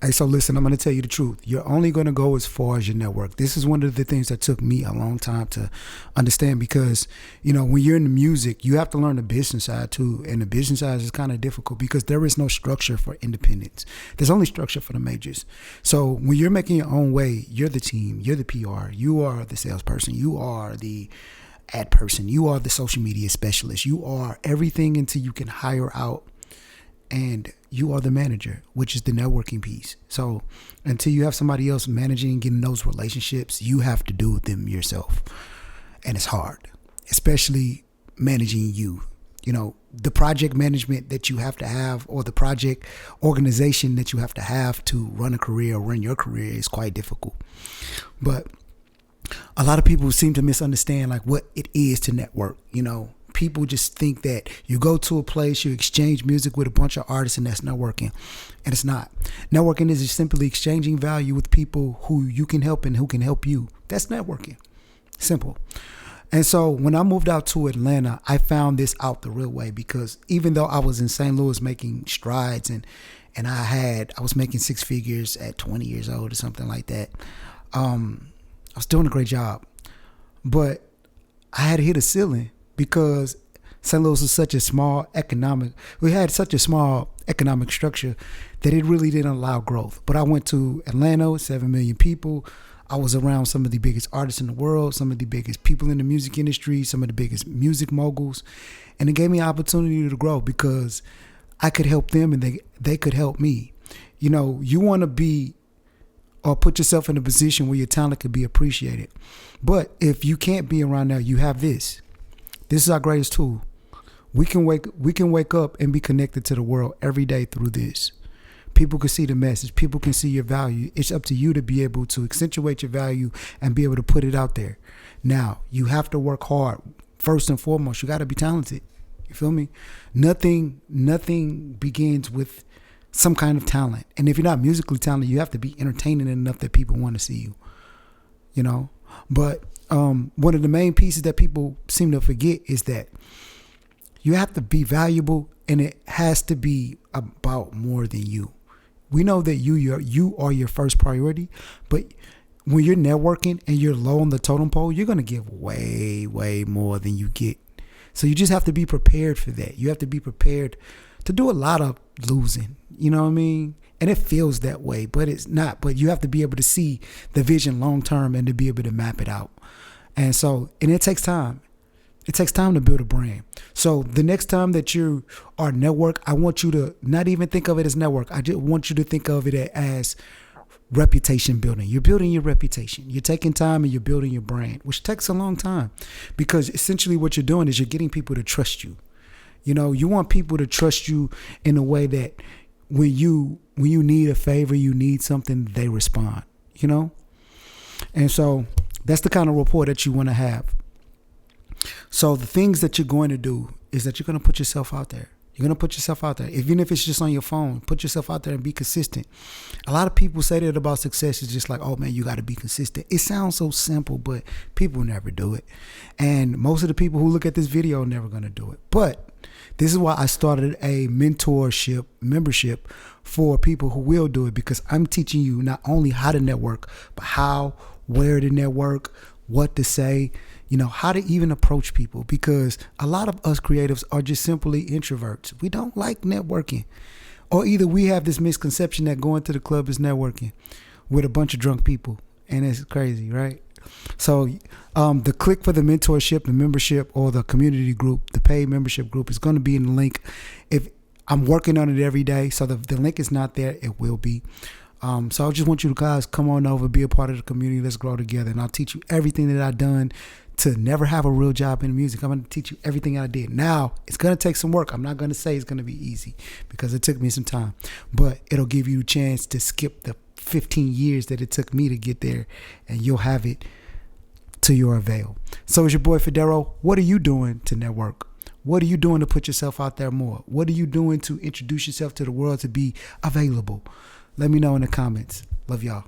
Hey, so listen, I'm going to tell you the truth. You're only going to go as far as your network. This is one of the things that took me a long time to understand because, when you're in the music, you have to learn the business side too. And the business side is kind of difficult because there is no structure for independence. There's only structure for the majors. So when you're making your own way, you're the team, you're the PR, you are the salesperson, you are the ad person, you are the social media specialist, you are everything until you can hire out, and you are the manager, which is the networking piece. So until you have somebody else managing and getting those relationships, you have to do them yourself. And it's hard, especially managing you. The project management that you have to have, or the project organization that you have to run a career or run your career, is quite difficult. But a lot of people seem to misunderstand like what it is to network. People just think that you go to a place, you exchange music with a bunch of artists, and that's networking. And it's not. Networking is just simply exchanging value with people who you can help and who can help you. That's networking. Simple. And so when I moved out to Atlanta, I found this out the real way, because even though I was in St. Louis making strides and I was making six figures at 20 years old or something like that, I was doing a great job. But I had to hit a ceiling, because St. Louis was such a small we had such a small economic structure that it really didn't allow growth. But I went to Atlanta, 7 million people. I was around some of the biggest artists in the world, some of the biggest people in the music industry, some of the biggest music moguls. And it gave me an opportunity to grow because I could help them and they could help me. You want to be or put yourself in a position where your talent could be appreciated. But if you can't be around there, you have this. This is our greatest tool. We can wake up and be connected to the world every day through this. People can see the message. People can see your value. It's up to you to be able to accentuate your value and be able to put it out there. Now, you have to work hard. First and foremost, you got to be talented. You feel me? Nothing begins with some kind of talent. And if you're not musically talented, you have to be entertaining enough that people want to see you. But one of the main pieces that people seem to forget is that you have to be valuable, and it has to be about more than you. We know that you are your first priority, but when you're networking and you're low on the totem pole, you're going to give way, way more than you get. So you just have to be prepared for that. You have to be prepared to do a lot of losing. You know what I mean? And it feels that way, but it's not. But you have to be able to see the vision long term and to be able to map it out. And it takes time. It takes time to build a brand. So the next time that you are network, I want you to not even think of it as network. I just want you to think of it as reputation building. You're building your reputation. You're taking time and you're building your brand, which takes a long time, because essentially what you're doing is you're getting people to trust you. You want people to trust you in a way that when you need a favor, you need something, they respond, And so that's the kind of rapport that you want to have. So the things that you're going to do is that you're going to put yourself out there. You're going to put yourself out there. Even if it's just on your phone, put yourself out there and be consistent. A lot of people say that about success. It's just like, oh man, you got to be consistent. It sounds so simple, but people never do it. And most of the people who look at this video are never going to do it. But this is why I started a mentorship membership for people who will do it, because I'm teaching you not only how to network, but how, where to network, what to say, how to even approach people, because a lot of us creatives are just simply introverts. We don't like networking, or either we have this misconception that going to the club is networking with a bunch of drunk people, and it's crazy, right? So the click for the mentorship, the membership, or the community group, the paid membership group is going to be in the link. If I'm working on it every day, so the link is not there, it will be. So I just want you guys come on over, be a part of the community. Let's grow together, and I'll teach you everything that I've done to never have a real job in music. I'm going to teach you everything I did. Now, it's going to take some work. I'm not going to say it's going to be easy, because it took me some time, but it'll give you a chance to skip the 15 years that it took me to get there, and you'll have it to your avail. So it's your boy Fedarro. What are you doing to network? What are you doing to put yourself out there more? What are you doing to introduce yourself to the world, to be available? Let me know in the comments. Love y'all.